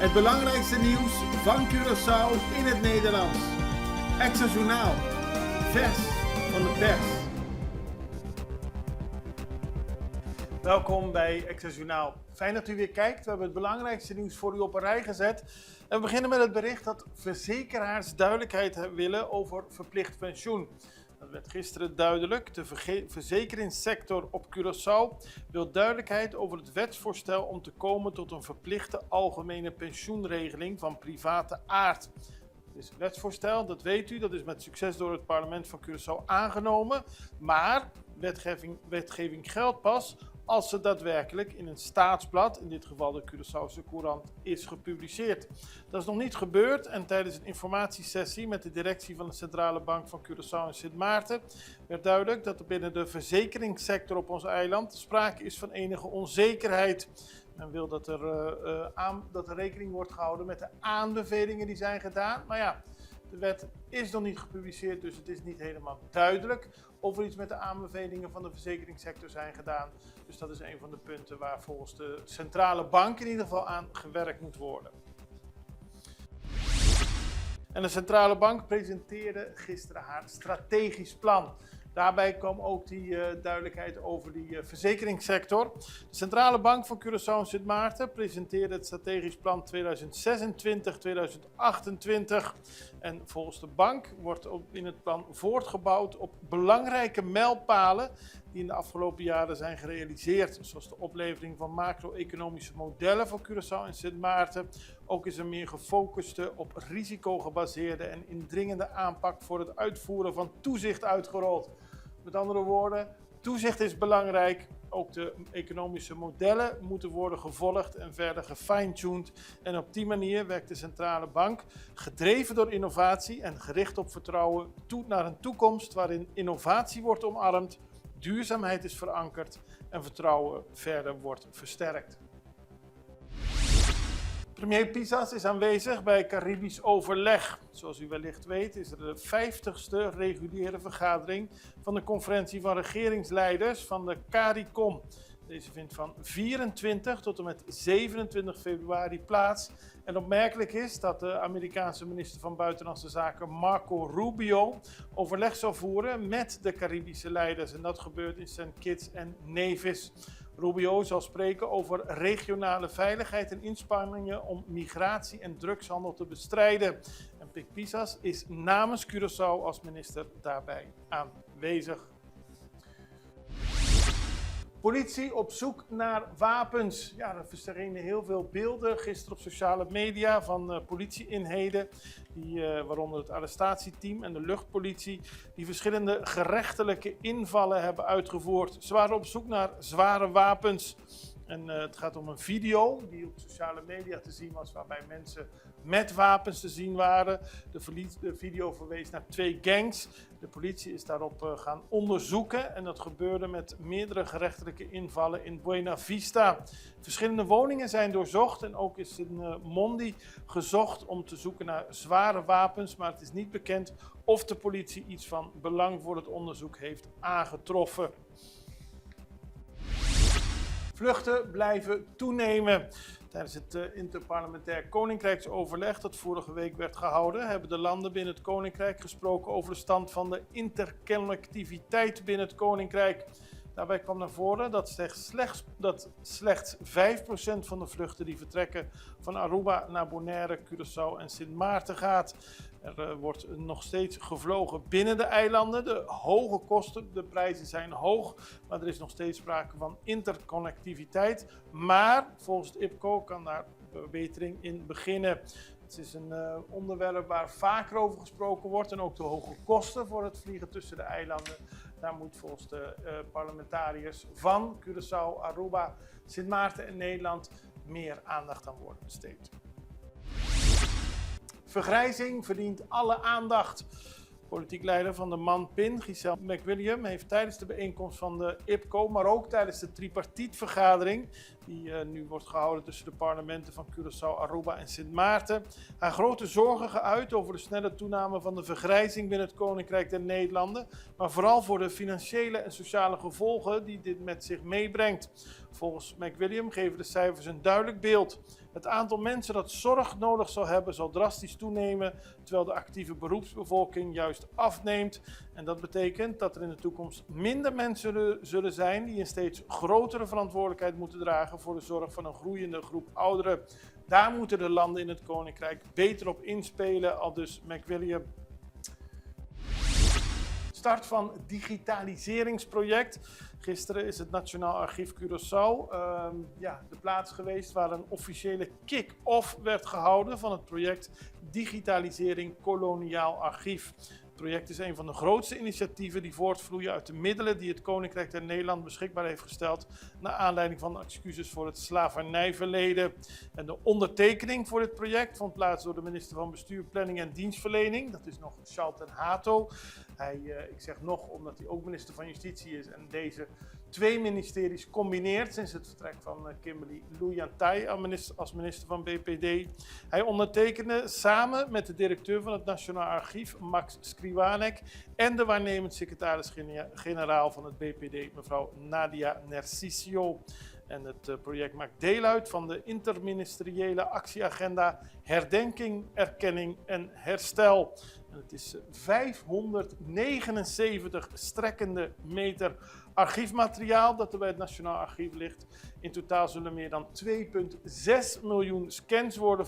Het belangrijkste nieuws van Curaçao in het Nederlands. Extra Journaal. Vers van de pers. Welkom bij Extra Journaal. Fijn dat u weer kijkt. We hebben het belangrijkste nieuws voor u op een rij gezet. En we beginnen met het bericht dat verzekeraars duidelijkheid willen over verplicht pensioen. Dat werd gisteren duidelijk. De verzekeringssector op Curaçao wil duidelijkheid over het wetsvoorstel om te komen tot een verplichte algemene pensioenregeling van private aard. Het is een wetsvoorstel, dat weet u, dat is met succes door het parlement van Curaçao aangenomen. Maar wetgeving geldt pas als ze daadwerkelijk in een staatsblad, in dit geval de Curaçaose Courant, is gepubliceerd. Dat is nog niet gebeurd en tijdens een informatiesessie met de directie van de Centrale Bank van Curaçao en Sint Maarten werd duidelijk dat er binnen de verzekeringssector op ons eiland sprake is van enige onzekerheid. Men wil dat er rekening wordt gehouden met de aanbevelingen die zijn gedaan. Maar ja, de wet is nog niet gepubliceerd, dus het is niet helemaal duidelijk of er iets met de aanbevelingen van de verzekeringssector zijn gedaan. Dus dat is een van de punten waar volgens de centrale bank in ieder geval aan gewerkt moet worden. En de centrale bank presenteerde gisteren haar strategisch plan. Daarbij kwam ook die duidelijkheid over die verzekeringssector. De Centrale Bank van Curaçao en Sint Maarten presenteerde het strategisch plan 2026-2028. En volgens de bank wordt in het plan voortgebouwd op belangrijke mijlpalen die in de afgelopen jaren zijn gerealiseerd. Zoals de oplevering van macro-economische modellen voor Curaçao en Sint Maarten. Ook is er meer gefocuste op risicogebaseerde en indringende aanpak voor het uitvoeren van toezicht uitgerold. Met andere woorden, toezicht is belangrijk. Ook de economische modellen moeten worden gevolgd en verder gefine-tuned. En op die manier werkt de centrale bank, gedreven door innovatie en gericht op vertrouwen, toe naar een toekomst waarin innovatie wordt omarmd, duurzaamheid is verankerd en vertrouwen verder wordt versterkt. Premier Pisas is aanwezig bij Caribisch overleg. Zoals u wellicht weet is er de 50ste reguliere vergadering van de conferentie van regeringsleiders van de CARICOM. Deze vindt van 24 tot en met 27 februari plaats. En opmerkelijk is dat de Amerikaanse minister van Buitenlandse Zaken Marco Rubio overleg zal voeren met de Caribische leiders. En dat gebeurt in St. Kitts en Nevis. Rubio zal spreken over regionale veiligheid en inspanningen om migratie en drugshandel te bestrijden. En Pik Pisas is namens Curaçao als minister daarbij aanwezig. Politie op zoek naar wapens. Ja, er verschenen heel veel beelden gisteren op sociale media van politie-eenheden, waaronder het arrestatieteam en de luchtpolitie, die verschillende gerechtelijke invallen hebben uitgevoerd. Ze waren op zoek naar zware wapens. En het gaat om een video die op sociale media te zien was, waarbij mensen met wapens te zien waren. De video verwees naar 2 gangs. De politie is daarop gaan onderzoeken en dat gebeurde met meerdere gerechtelijke invallen in Buena Vista. Verschillende woningen zijn doorzocht en ook is in Mondi gezocht om te zoeken naar zware wapens, maar het is niet bekend of de politie iets van belang voor het onderzoek heeft aangetroffen. Vluchten blijven toenemen. Tijdens het interparlementair koninkrijksoverleg dat vorige week werd gehouden, hebben de landen binnen het koninkrijk gesproken over de stand van de interconnectiviteit binnen het koninkrijk. Daarbij kwam naar voren dat slechts 5% van de vluchten die vertrekken van Aruba naar Bonaire, Curaçao en Sint Maarten gaat. Er wordt nog steeds gevlogen binnen de eilanden. De hoge kosten, de prijzen zijn hoog, maar er is nog steeds sprake van interconnectiviteit. Maar volgens het IPCO kan daar verbetering in beginnen. Het is een onderwerp waar vaker over gesproken wordt en ook de hoge kosten voor het vliegen tussen de eilanden. Daar moet volgens de parlementariërs van Curaçao, Aruba, Sint Maarten en Nederland meer aandacht aan worden besteed. Vergrijzing verdient alle aandacht. Politiek leider van de MAN-PIN, Giselle McWilliam, heeft tijdens de bijeenkomst van de IPCO, maar ook tijdens de tripartietvergadering, die nu wordt gehouden tussen de parlementen van Curaçao, Aruba en Sint Maarten, haar grote zorgen geuit over de snelle toename van de vergrijzing binnen het Koninkrijk der Nederlanden, maar vooral voor de financiële en sociale gevolgen die dit met zich meebrengt. Volgens McWilliam geven de cijfers een duidelijk beeld. Het aantal mensen dat zorg nodig zal hebben, zal drastisch toenemen, terwijl de actieve beroepsbevolking juist afneemt. En dat betekent dat er in de toekomst minder mensen zullen zijn die een steeds grotere verantwoordelijkheid moeten dragen voor de zorg van een groeiende groep ouderen. Daar moeten de landen in het Koninkrijk beter op inspelen, aldus McWilliam. Start van digitaliseringsproject. Gisteren is het Nationaal Archief Curaçao de plaats geweest waar een officiële kick-off werd gehouden van het project Digitalisering Koloniaal Archief. Het project is een van de grootste initiatieven die voortvloeien uit de middelen die het Koninkrijk der Nederland beschikbaar heeft gesteld naar aanleiding van excuses voor het slavernijverleden. En de ondertekening voor dit project vond plaats door de minister van Bestuur, Planning en Dienstverlening. Dat is nog Charles ten Hato. Ik zeg nog omdat hij ook minister van Justitie is en deze twee ministeries combineert sinds het vertrek van Kimberly Louyantai als minister van BPD. Hij ondertekende samen met de directeur van het Nationaal Archief, Max Skriwanek, en de waarnemend secretaris-generaal van het BPD, mevrouw Nadia Nercisio. En het project maakt deel uit van de interministeriële actieagenda Herdenking, Erkenning en Herstel. En het is 579 strekkende meter archiefmateriaal dat er bij het Nationaal Archief ligt. In totaal zullen meer dan 2,6 miljoen scans worden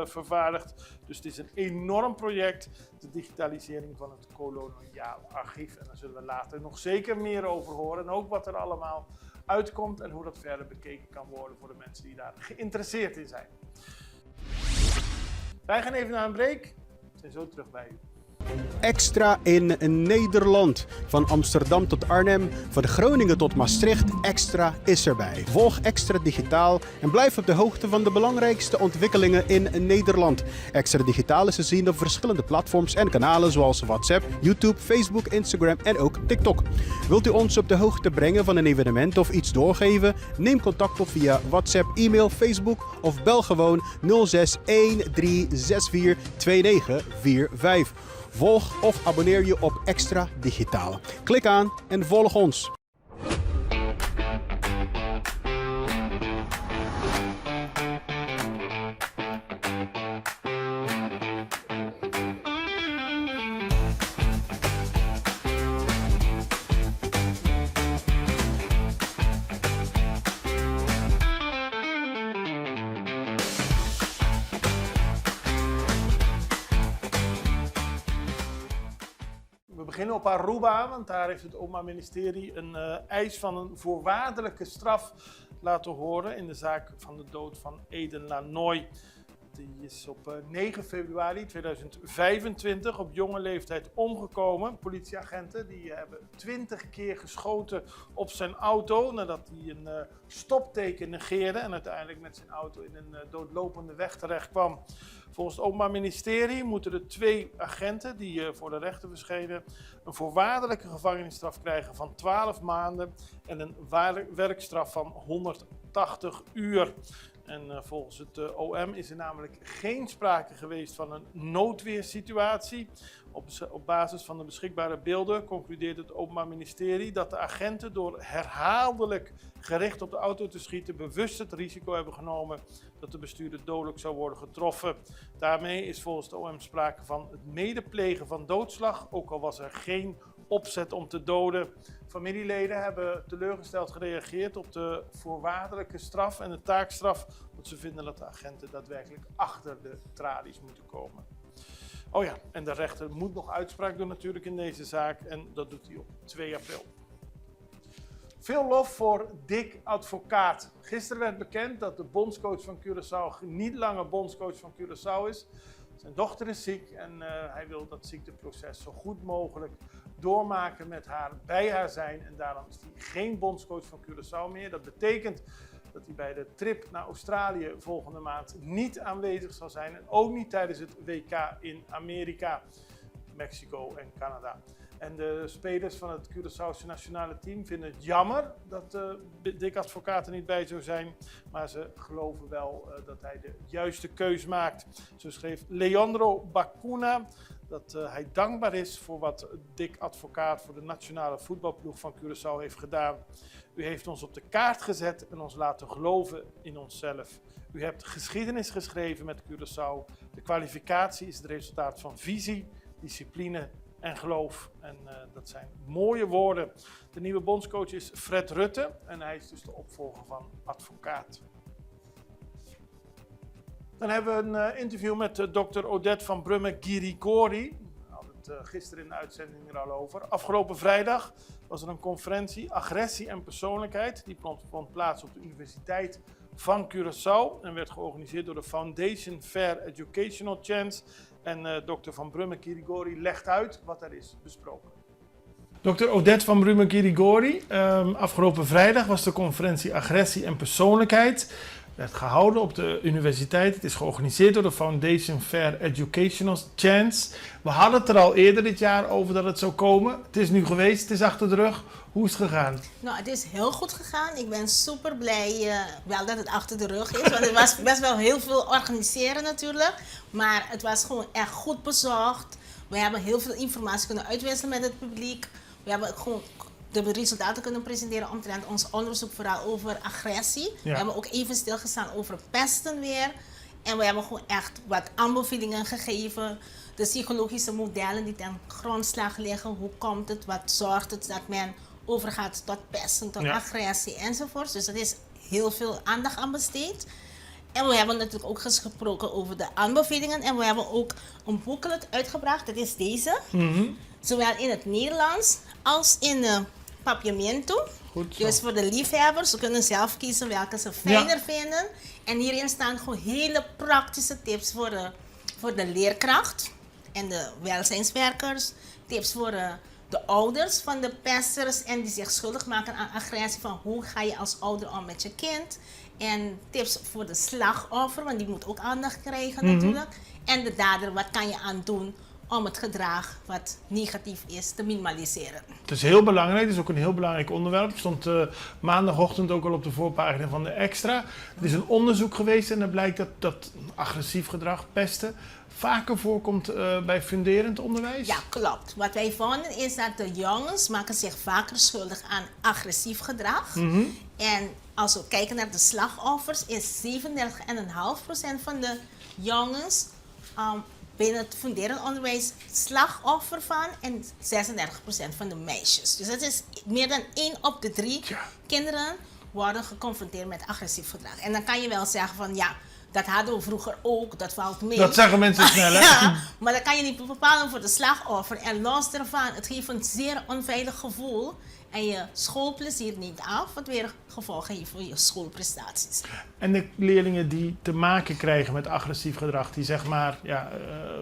vervaardigd. Dus het is een enorm project, de digitalisering van het koloniaal archief. En daar zullen we later nog zeker meer over horen. En ook wat er allemaal uitkomt en hoe dat verder bekeken kan worden voor de mensen die daar geïnteresseerd in zijn. Wij gaan even naar een break. We zijn zo terug bij u. Extra in Nederland. Van Amsterdam tot Arnhem, van Groningen tot Maastricht, Extra is erbij. Volg Extra Digitaal en blijf op de hoogte van de belangrijkste ontwikkelingen in Nederland. Extra Digitaal is te zien op verschillende platforms en kanalen zoals WhatsApp, YouTube, Facebook, Instagram en ook TikTok. Wilt u ons op de hoogte brengen van een evenement of iets doorgeven? Neem contact op via WhatsApp, e-mail, Facebook of bel gewoon 06 1364 2945. Volg of abonneer je op Extra Digitaal. Klik aan en volg ons. We beginnen op Aruba, want daar heeft het Openbaar Ministerie een eis van een voorwaardelijke straf laten horen in de zaak van de dood van Eden Lanoy. Die is op 9 februari 2025 op jonge leeftijd omgekomen. Politieagenten die hebben 20 keer geschoten op zijn auto nadat hij een stopteken negeerde en uiteindelijk met zijn auto in een doodlopende weg terecht kwam. Volgens het Openbaar Ministerie moeten de 2 agenten die voor de rechter verschenen een voorwaardelijke gevangenisstraf krijgen van 12 maanden en een werkstraf van 180 uur. En volgens het OM is er namelijk geen sprake geweest van een noodweersituatie. Op basis van de beschikbare beelden concludeert het Openbaar Ministerie dat de agenten door herhaaldelijk gericht op de auto te schieten bewust het risico hebben genomen dat de bestuurder dodelijk zou worden getroffen. Daarmee is volgens het OM sprake van het medeplegen van doodslag, ook al was er geen opzet om te doden. Familieleden hebben teleurgesteld gereageerd op de voorwaardelijke straf en de taakstraf, want ze vinden dat de agenten daadwerkelijk achter de tralies moeten komen. Oh ja, en de rechter moet nog uitspraak doen natuurlijk in deze zaak en dat doet hij op 2 april. Veel lof voor Dick Advocaat. Gisteren werd bekend dat de bondscoach van Curaçao niet langer bondscoach van Curaçao is. Zijn dochter is ziek en hij wil dat ziekteproces zo goed mogelijk doormaken met haar, bij haar zijn. En daarom is hij geen bondscoach van Curaçao meer. Dat betekent dat hij bij de trip naar Australië volgende maand niet aanwezig zal zijn. En ook niet tijdens het WK in Amerika, Mexico en Canada. En de spelers van het Curaçaose nationale team vinden het jammer dat Dick Advocaat er niet bij zou zijn. Maar ze geloven wel dat hij de juiste keus maakt. Zo schreef Leandro Bacuna dat hij dankbaar is voor wat Dick Advocaat voor de nationale voetbalploeg van Curaçao heeft gedaan. U heeft ons op de kaart gezet en ons laten geloven in onszelf. U hebt geschiedenis geschreven met Curaçao. De kwalificatie is het resultaat van visie, discipline en geloof. En dat zijn mooie woorden. De nieuwe bondscoach is Fred Rutte en hij is dus de opvolger van Advocaat. Dan hebben we een interview met dokter Odette van Brummen-Girigori. We hadden het gisteren in de uitzending er al over. Afgelopen vrijdag was er een conferentie Agressie en Persoonlijkheid. Die vond plaats op de Universiteit van Curaçao en werd georganiseerd door de Foundation Fair Educational Chance. En dokter van Brummen-Girigori legt uit wat er is besproken. Dr. Odette van Brummen-Girigori, afgelopen vrijdag was de conferentie Agressie en Persoonlijkheid. Werd gehouden op de universiteit. Het is georganiseerd door de Foundation Fair Educational Chance. We hadden het er al eerder dit jaar over dat het zou komen. Het is nu geweest, het is achter de rug. Hoe is het gegaan? Nou, het is heel goed gegaan. Ik ben super blij wel dat het achter de rug is. Want het was best wel heel veel organiseren natuurlijk. Maar het was gewoon echt goed bezorgd. We hebben heel veel informatie kunnen uitwisselen met het publiek. We hebben gewoon de resultaten kunnen presenteren omtrent ons onderzoek vooral over agressie. Ja. We hebben ook even stilgestaan over pesten weer. En we hebben gewoon echt wat aanbevelingen gegeven. De psychologische modellen die ten grondslag liggen. Hoe komt het, wat zorgt het dat men overgaat tot pesten, tot agressie enzovoort. Dus er is heel veel aandacht aan besteed. En we hebben natuurlijk ook gesproken over de aanbevelingen. En we hebben ook een booklet uitgebracht. Dat is deze. Mm-hmm. Zowel in het Nederlands als in papiamento. Goed zo. Dus voor de liefhebbers, ze kunnen zelf kiezen welke ze fijner vinden. En hierin staan gewoon hele praktische tips voor de leerkracht en de welzijnswerkers. Tips voor de ouders van de pesters en die zich schuldig maken aan agressie. Van hoe ga je als ouder om met je kind. En tips voor de slachtoffer, want die moet ook aandacht krijgen natuurlijk. En de dader, wat kan je aan doen om het gedrag wat negatief is te minimaliseren. Het is heel belangrijk, het is ook een heel belangrijk onderwerp. Het stond maandagochtend ook al op de voorpagina van de Extra. Er is een onderzoek geweest en er blijkt dat agressief gedrag, pesten, vaker voorkomt bij funderend onderwijs. Ja, klopt. Wat wij vonden is dat de jongens maken zich vaker schuldig aan agressief gedrag. Mm-hmm. En als we kijken naar de slachtoffers is 37,5% van de jongens binnen het funderend onderwijs slachtoffer van en 36% van de meisjes. Dus dat is meer dan 1 op de 3 kinderen worden geconfronteerd met agressief gedrag. En dan kan je wel zeggen van ja, dat hadden we vroeger ook, dat valt mee. Dat zeggen mensen snel, hè? Ja, maar dat kan je niet bepalen voor de slachtoffer. En los daarvan, het geeft een zeer onveilig gevoel. En je schoolplezier neemt af, wat weer gevolgen heeft voor je schoolprestaties. En de leerlingen die te maken krijgen met agressief gedrag, die zeg maar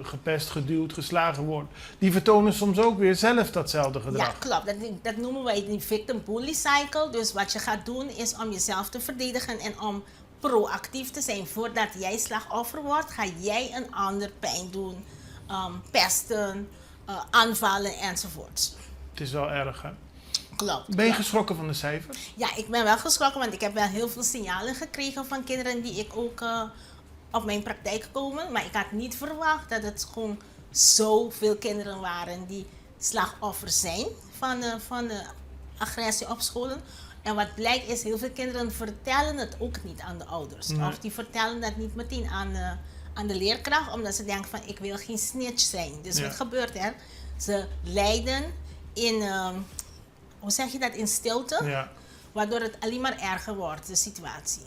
gepest, geduwd, geslagen worden, die vertonen soms ook weer zelf datzelfde gedrag. Ja, klopt. Dat noemen wij de victim bully cycle. Dus wat je gaat doen is om jezelf te verdedigen en om proactief te zijn. Voordat jij slachtoffer wordt, ga jij een ander pijn doen, pesten, aanvallen enzovoort. Het is wel erg, hè? Klopt. Ben je geschrokken van de cijfers? Ja, ik ben wel geschrokken, want ik heb wel heel veel signalen gekregen van kinderen die ik ook op mijn praktijk komen. Maar ik had niet verwacht dat het gewoon zoveel kinderen waren die slachtoffer zijn van agressie op scholen. En wat blijkt is, heel veel kinderen vertellen het ook niet aan de ouders. Nee. Of die vertellen dat niet meteen aan de leerkracht, omdat ze denken van ik wil geen snitch zijn. Dus wat gebeurt er? Ze lijden in, hoe zeg je dat, in stilte, waardoor het alleen maar erger wordt, de situatie.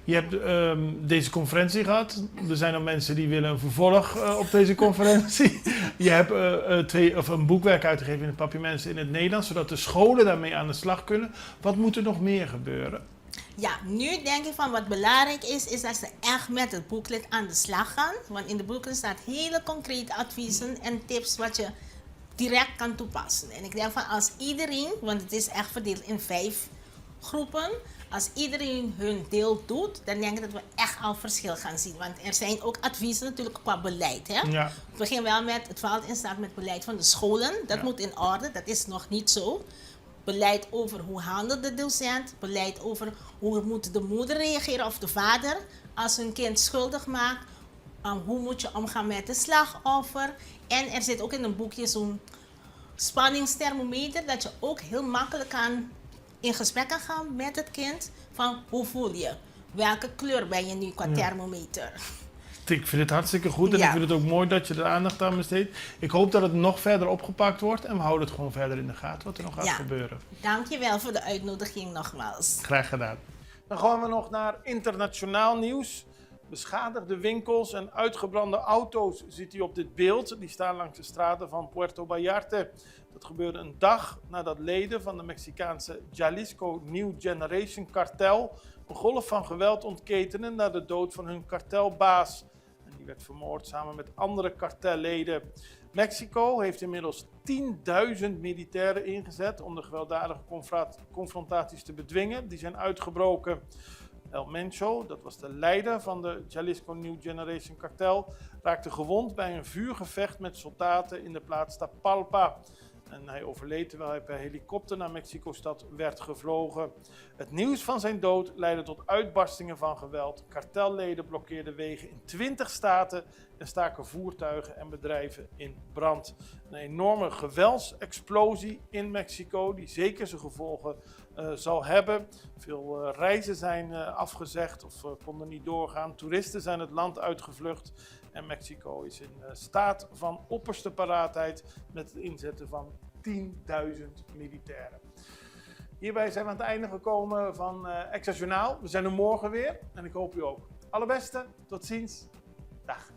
Je hebt deze conferentie gehad. Er zijn al mensen die willen een vervolg op deze conferentie. Je hebt een boekwerk uitgegeven in het Papiamento in het Nederlands, zodat de scholen daarmee aan de slag kunnen. Wat moet er nog meer gebeuren? Ja, nu denk ik van wat belangrijk is dat ze echt met het boeklet aan de slag gaan. Want in de boeklet staat hele concrete adviezen en tips wat je direct kan toepassen. En ik denk van als iedereen, want het is echt verdeeld in 5 groepen. Als iedereen hun deel doet, dan denk ik dat we echt al verschil gaan zien. Want er zijn ook adviezen natuurlijk qua beleid. Hè? Ja. We beginnen wel met, het valt in staat met beleid van de scholen. Dat moet in orde, dat is nog niet zo. Beleid over hoe handelt de docent. Beleid over hoe moet de moeder reageren of de vader als hun kind schuldig maakt. hoe moet je omgaan met de slachtoffer. En er zit ook in een boekje zo'n spanningsthermometer, dat je ook heel makkelijk in gesprek kan gaan met het kind. Van hoe voel je? Welke kleur ben je nu qua thermometer? Ik vind het hartstikke goed en Ja. ik vind het ook mooi dat je er aandacht aan besteedt. Ik hoop dat het nog verder opgepakt wordt en we houden het gewoon verder in de gaten wat er nog gaat Ja. gebeuren. Dankjewel voor de uitnodiging nogmaals. Graag gedaan. Dan gaan we nog naar internationaal nieuws. Beschadigde winkels en uitgebrande auto's ziet u op dit beeld. Die staan langs de straten van Puerto Vallarta. Dat gebeurde een dag nadat leden van de Mexicaanse Jalisco New Generation kartel een golf van geweld ontketenen na de dood van hun kartelbaas. En die werd vermoord samen met andere kartelleden. Mexico heeft inmiddels 10.000 militairen ingezet om de gewelddadige confrontaties te bedwingen. Die zijn uitgebroken. El Mencho, dat was de leider van de Jalisco New Generation kartel, raakte gewond bij een vuurgevecht met soldaten in de plaats Tapalpa. En hij overleed terwijl hij per helikopter naar Mexico-stad werd gevlogen. Het nieuws van zijn dood leidde tot uitbarstingen van geweld. Kartelleden blokkeerden wegen in 20 staten en staken voertuigen en bedrijven in brand. Een enorme geweldsexplosie in Mexico die zeker zijn gevolgen zal hebben. Veel reizen zijn afgezegd of konden niet doorgaan. Toeristen zijn het land uitgevlucht. En Mexico is in staat van opperste paraatheid met het inzetten van 10.000 militairen. Hierbij zijn we aan het einde gekomen van Extra Journaal. We zijn er morgen weer en ik hoop u ook. Allerbeste, tot ziens. Dag.